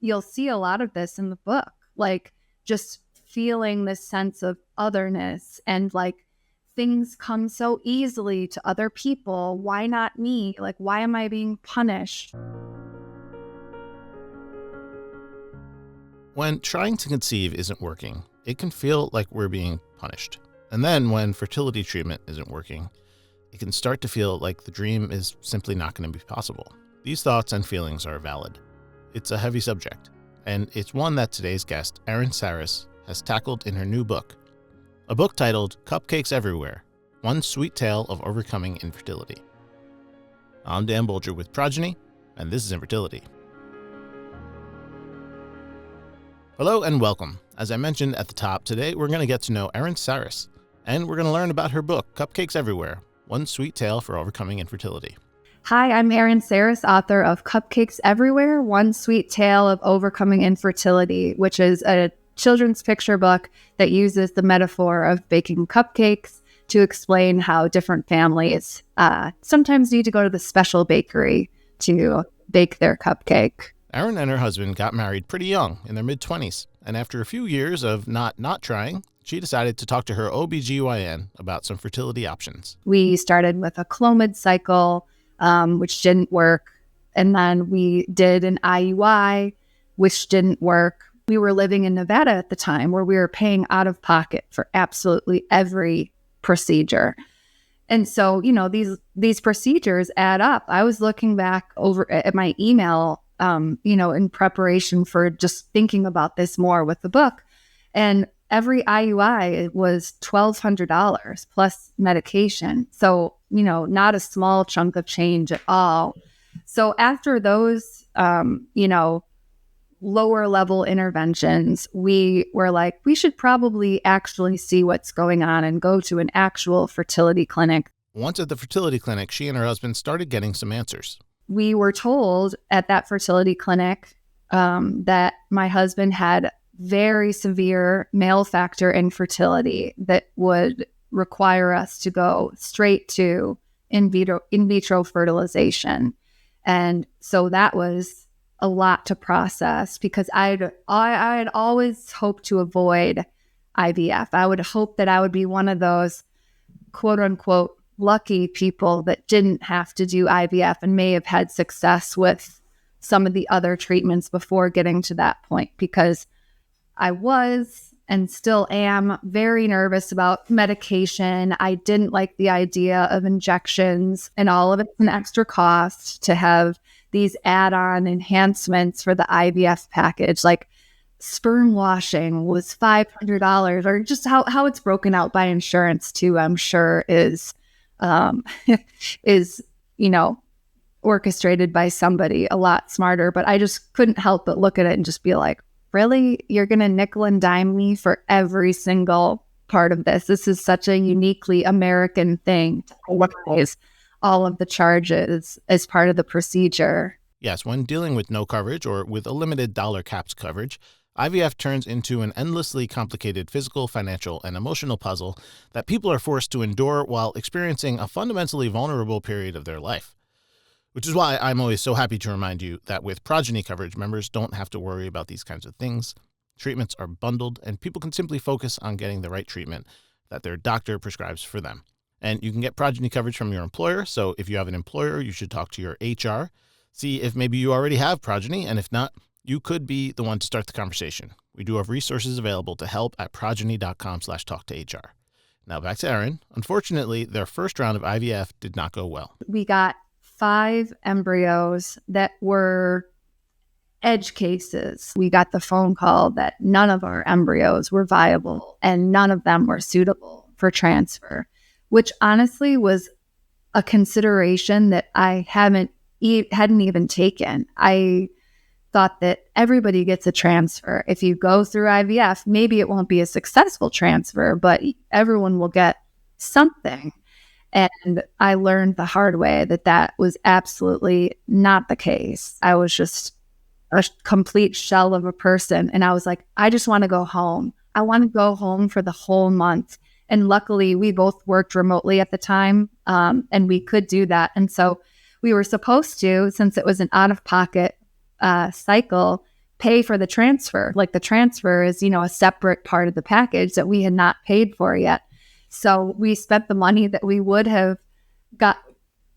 you'll see a lot of this in the book, like just feeling this sense of otherness and like things come so easily to other people. Why not me? Like, why am I being punished? When trying to conceive isn't working, it can feel like we're being punished. And then when fertility treatment isn't working, it can start to feel like the dream is simply not going to be possible. These thoughts and feelings are valid. It's a heavy subject, and it's one that today's guest, Erin Sarris, has tackled in her new book, a book titled Cupcakes Everywhere, One Sweet Tale of Overcoming Infertility. I'm Dan Bulger with Progyny, and this is Infertility. Hello and welcome. As I mentioned at the top, today we're going to get to know Erin Sarris, and we're going to learn about her book, Cupcakes Everywhere, One Sweet Tale for Overcoming Infertility. Hi, I'm Erin Sarris, author of Cupcakes Everywhere, One Sweet Tale of Overcoming Infertility, which is a children's picture book that uses the metaphor of baking cupcakes to explain how different families sometimes need to go to the special bakery to bake their cupcake. Erin and her husband got married pretty young, in their mid-20s, and after a few years of not trying, she decided to talk to her OBGYN about some fertility options. We started with a Clomid cycle, which didn't work, and then we did an IUI, which didn't work. We were living in Nevada at the time where we were paying out of pocket for absolutely every procedure. And so, these procedures add up. I was looking back over at my email, in preparation for just thinking about this more with the book. And every IUI was $1,200 plus medication. So, not a small chunk of change at all. So after those, lower level interventions, we were like, we should probably actually see what's going on and go to an actual fertility clinic. Once at the fertility clinic, she and her husband started getting some answers. We were told at that fertility clinic that my husband had very severe male factor infertility that would require us to go straight to in vitro fertilization. And so that was a lot to process because I'd always hoped to avoid IVF. I would hope that I would be one of those quote unquote lucky people that didn't have to do IVF and may have had success with some of the other treatments before getting to that point, because I was and still am very nervous about medication. I didn't like the idea of injections, and all of it's an extra cost to have these add-on enhancements for the IVF package. Like sperm washing was $500, or just how it's broken out by insurance too, I'm sure is orchestrated by somebody a lot smarter. But I just couldn't help but look at it and just be like, really? You're going to nickel and dime me for every single part of this? This is such a uniquely American thing to organize all of the charges as part of the procedure. Yes, when dealing with no coverage or with a limited dollar capped coverage, IVF turns into an endlessly complicated physical, financial, and emotional puzzle that people are forced to endure while experiencing a fundamentally vulnerable period of their life. Which is why I'm always so happy to remind you that with Progyny coverage, members don't have to worry about these kinds of things. Treatments are bundled, and people can simply focus on getting the right treatment that their doctor prescribes for them. And you can get Progyny coverage from your employer, so if you have an employer, you should talk to your HR, see if maybe you already have Progyny, and if not, you could be the one to start the conversation. We do have resources available to help at progyny.com/talk-to-HR. Now back to Erin. Unfortunately, their first round of IVF did not go well. We got 5 embryos that were edge cases. We got the phone call that none of our embryos were viable and none of them were suitable for transfer, which honestly was a consideration that I hadn't even taken. I thought that everybody gets a transfer. If you go through IVF, maybe it won't be a successful transfer, but everyone will get something. And I learned the hard way that was absolutely not the case. I was just a complete shell of a person. And I was like, I just want to go home. I want to go home for the whole month. And luckily, we both worked remotely at the time, and we could do that. And so we were supposed to, since it was an out-of-pocket cycle, pay for the transfer. Like the transfer is, a separate part of the package that we had not paid for yet. So we spent the money that we would have got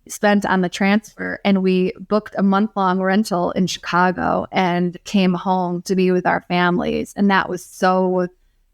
spent on the transfer, and we booked a month-long rental in Chicago and came home to be with our families. And that was so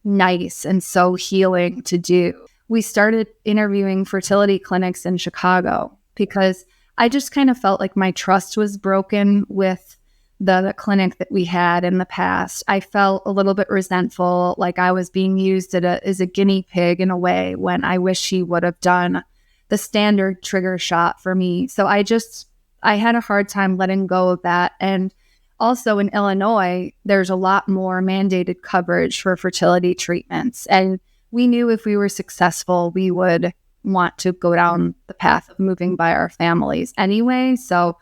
nice and so healing to do. We started interviewing fertility clinics in Chicago because I just kind of felt like my trust was broken with the clinic that we had in the past. I felt a little bit resentful, like I was being used as a guinea pig in a way, when I wish he would have done the standard trigger shot for me. So I had a hard time letting go of that. And also in Illinois, there's a lot more mandated coverage for fertility treatments. And we knew if we were successful, we would want to go down the path of moving by our families anyway. So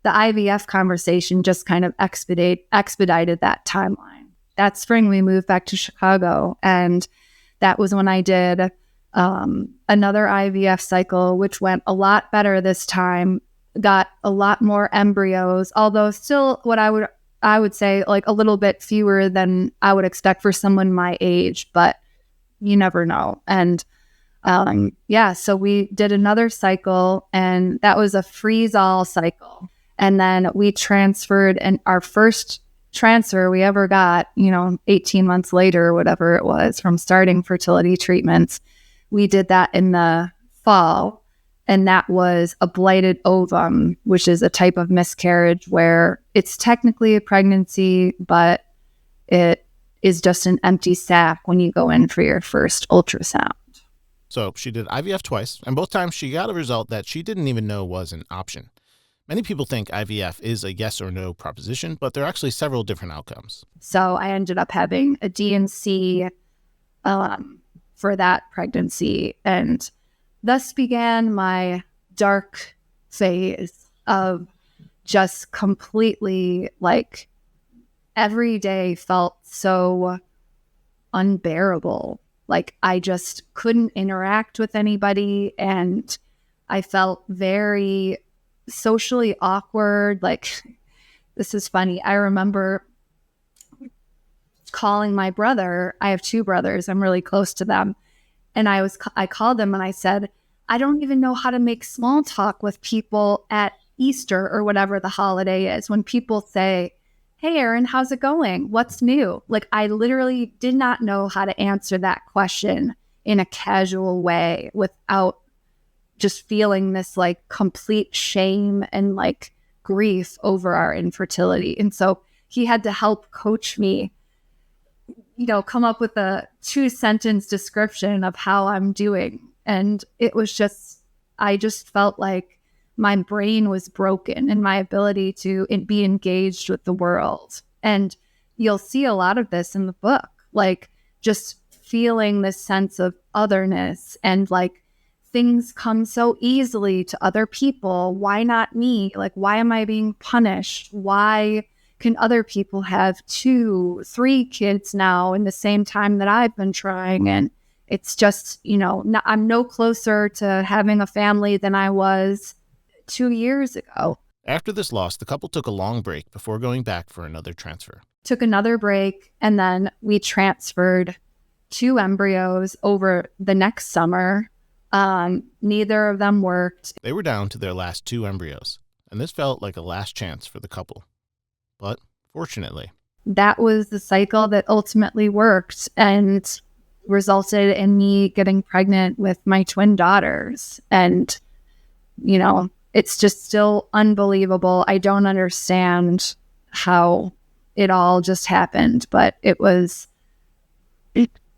the IVF conversation just kind of expedited that timeline. That spring, we moved back to Chicago, and that was when I did another IVF cycle, which went a lot better this time. Got a lot more embryos, although still what I would say like a little bit fewer than I would expect for someone my age, but you never know. And so we did another cycle, and that was a freeze-all cycle. And then we transferred, and our first transfer we ever got, 18 months later or whatever it was from starting fertility treatments, we did that in the fall. And that was a blighted ovum, which is a type of miscarriage where it's technically a pregnancy, but it is just an empty sac when you go in for your first ultrasound. So she did IVF twice, and both times she got a result that she didn't even know was an option. Many people think IVF is a yes or no proposition, but there are actually several different outcomes. So I ended up having a D&C for that pregnancy, and thus began my dark phase of just completely, like, every day felt so unbearable. Like I just couldn't interact with anybody, and I felt very socially awkward. Like, this is funny. I remember calling my brother. I have two brothers. I'm really close to them. And I called them and I said, I don't even know how to make small talk with people at Easter or whatever the holiday is. When people say, hey, Erin, how's it going? What's new? Like, I literally did not know how to answer that question in a casual way without just feeling this like complete shame and like grief over our infertility. And so he had to help coach me, come up with a 2-sentence description of how I'm doing. And it was I just felt like my brain was broken and my ability to be engaged with the world. And you'll see a lot of this in the book, like just feeling this sense of otherness and like things come so easily to other people. Why not me? Like, why am I being punished? Why can other people have 2, 3 kids now in the same time that I've been trying? And it's just, I'm no closer to having a family than I was 2 years ago. After this loss, the couple took a long break before going back for another transfer. Took another break, and then we transferred 2 embryos over the next summer. Neither of them worked. They were down to their last 2 embryos, and this felt like a last chance for the couple. But fortunately, that was the cycle that ultimately worked and resulted in me getting pregnant with my twin daughters. And, it's just still unbelievable. I don't understand how it all just happened, but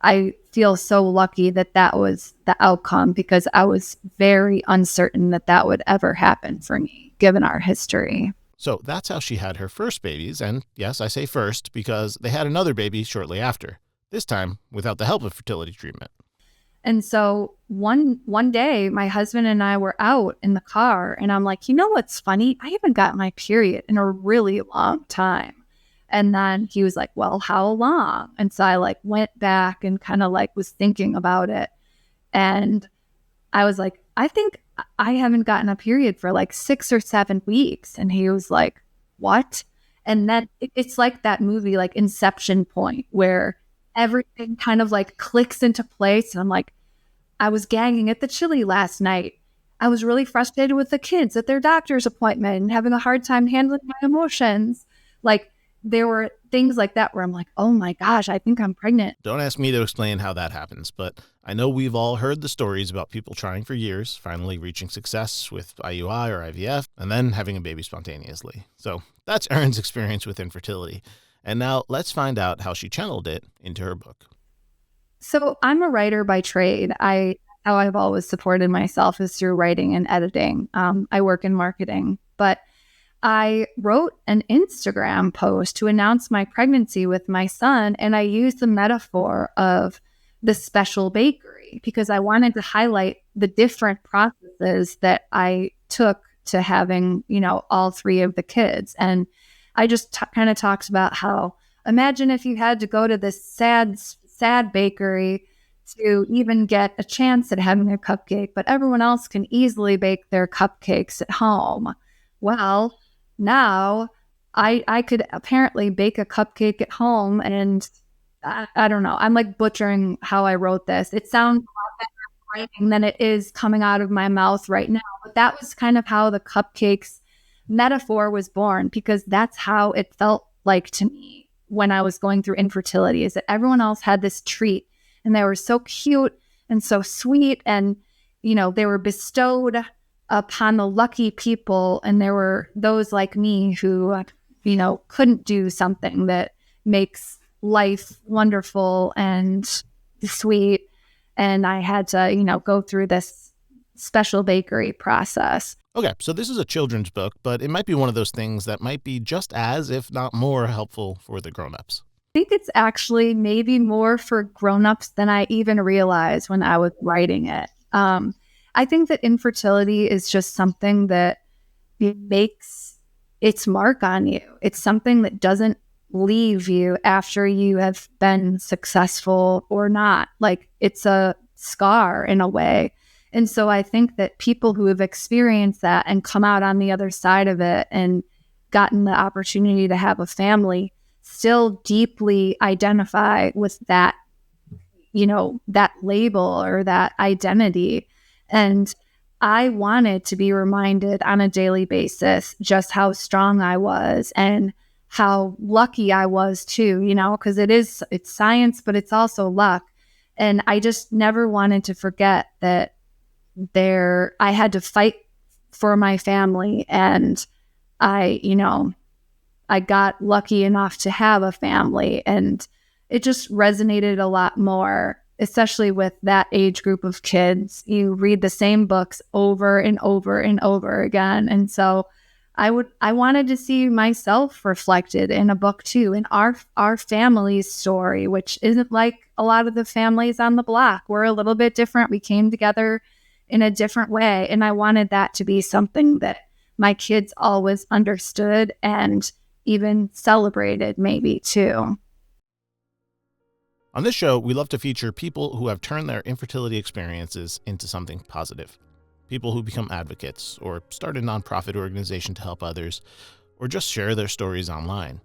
I feel so lucky that was the outcome, because I was very uncertain that would ever happen for me, given our history. So that's how she had her first babies. And yes, I say first because they had another baby shortly after, this time without the help of fertility treatment. And so one day, my husband and I were out in the car, and I'm like, what's funny? I haven't got my period in a really long time. And then he was like, well, how long? And so I like went back and kind of like was thinking about it. And I was like, I think I haven't gotten a period for like 6 or 7 weeks. And he was like, what? And then it's like that movie, like Inception point, where everything kind of like clicks into place. And I'm like, I was gagging at the chili last night. I was really frustrated with the kids at their doctor's appointment and having a hard time handling my emotions. Like, there were things like that where I'm like, oh my gosh, I think I'm pregnant. Don't ask me to explain how that happens, but I know we've all heard the stories about people trying for years, finally reaching success with IUI or IVF, and then having a baby spontaneously. So that's Erin's experience with infertility. And now let's find out how she channeled it into her book. So I'm a writer by trade. How I've always supported myself is through writing and editing. I work in marketing, but I wrote an Instagram post to announce my pregnancy with my son, and I used the metaphor of the special bakery because I wanted to highlight the different processes that I took to having, all three of the kids. And I just kind of talked about how, imagine if you had to go to this sad bakery to even get a chance at having a cupcake, but everyone else can easily bake their cupcakes at home. Well, now I could apparently bake a cupcake at home, and I don't know. I'm like butchering how I wrote this. It sounds a lot better writing than it is coming out of my mouth right now. But that was kind of how the cupcakes metaphor was born, because that's how it felt like to me when I was going through infertility, is that everyone else had this treat and they were so cute and so sweet, and they were bestowed upon the lucky people, and there were those like me who couldn't do something that makes life wonderful and sweet, and I had to go through this special bakery process. Okay, so this is a children's book, but it might be one of those things that might be just as, if not more, helpful for the grown-ups. I think it's actually maybe more for grown-ups than I even realized when I was writing it. I think that infertility is just something that makes its mark on you. It's something that doesn't leave you after you have been successful or not. Like, it's a scar in a way. And so I think that people who have experienced that and come out on the other side of it and gotten the opportunity to have a family still deeply identify with that, that label or that identity. And I wanted to be reminded on a daily basis just how strong I was and how lucky I was too, because it's science, but it's also luck. And I just never wanted to forget that I had to fight for my family, and I got lucky enough to have a family, and it just resonated a lot more, especially with that age group of kids. You read the same books over and over and over again. And so I wanted to see myself reflected in a book too, in our family's story, which isn't like a lot of the families on the block. We're a little bit different. We came together in a different way. And I wanted that to be something that my kids always understood and even celebrated maybe too. On this show, we love to feature people who have turned their infertility experiences into something positive. People who become advocates, or start a nonprofit organization to help others, or just share their stories online.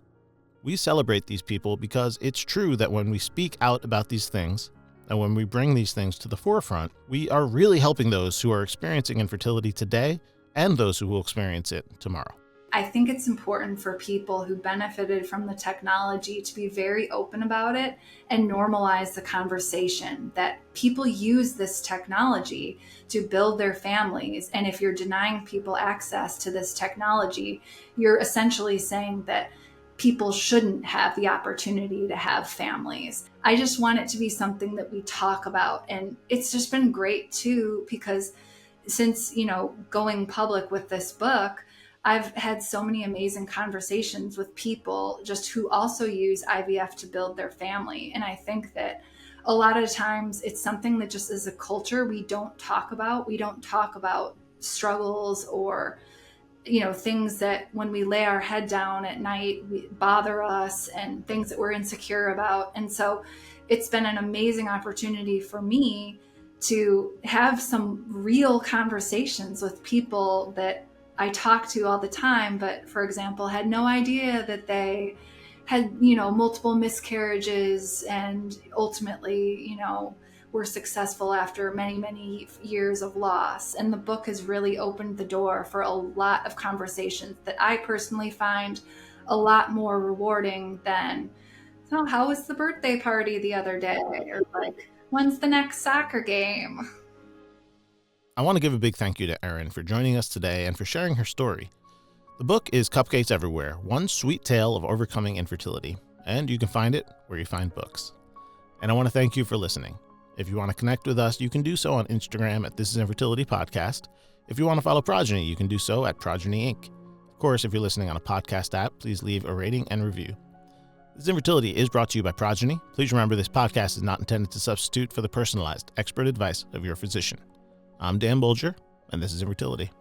We celebrate these people because it's true that when we speak out about these things, and when we bring these things to the forefront, we are really helping those who are experiencing infertility today and those who will experience it tomorrow. I think it's important for people who benefited from the technology to be very open about it and normalize the conversation that people use this technology to build their families. And if you're denying people access to this technology, you're essentially saying that people shouldn't have the opportunity to have families. I just want it to be something that we talk about. And it's just been great too, because since, going public with this book, I've had so many amazing conversations with people just who also use IVF to build their family. And I think that a lot of times it's something that just as a culture, we don't talk about. We don't talk about struggles or, things that when we lay our head down at night, bother us, and things that we're insecure about. And so it's been an amazing opportunity for me to have some real conversations with people that I talk to all the time, but for example, had no idea that they had, you know, multiple miscarriages and ultimately, you know, were successful after many, many years of loss. And the book has really opened the door for a lot of conversations that I personally find a lot more rewarding than, so how was the birthday party the other day? Or like, when's the next soccer game? I want to give a big thank you to Erin for joining us today and for sharing her story. The book is Cupcakes Everywhere, one sweet tale of overcoming infertility, and you can find it where you find books. And I want to thank you for listening. If you want to connect with us, you can do so on Instagram at This Is Infertility Podcast. If you want to follow Progyny, you can do so at Progyny Inc. Of course, if you're listening on a podcast app, please leave a rating and review. This Infertility is brought to you by Progyny. Please remember this podcast is not intended to substitute for the personalized, expert advice of your physician. I'm Dan Bulger, and this is Infertility.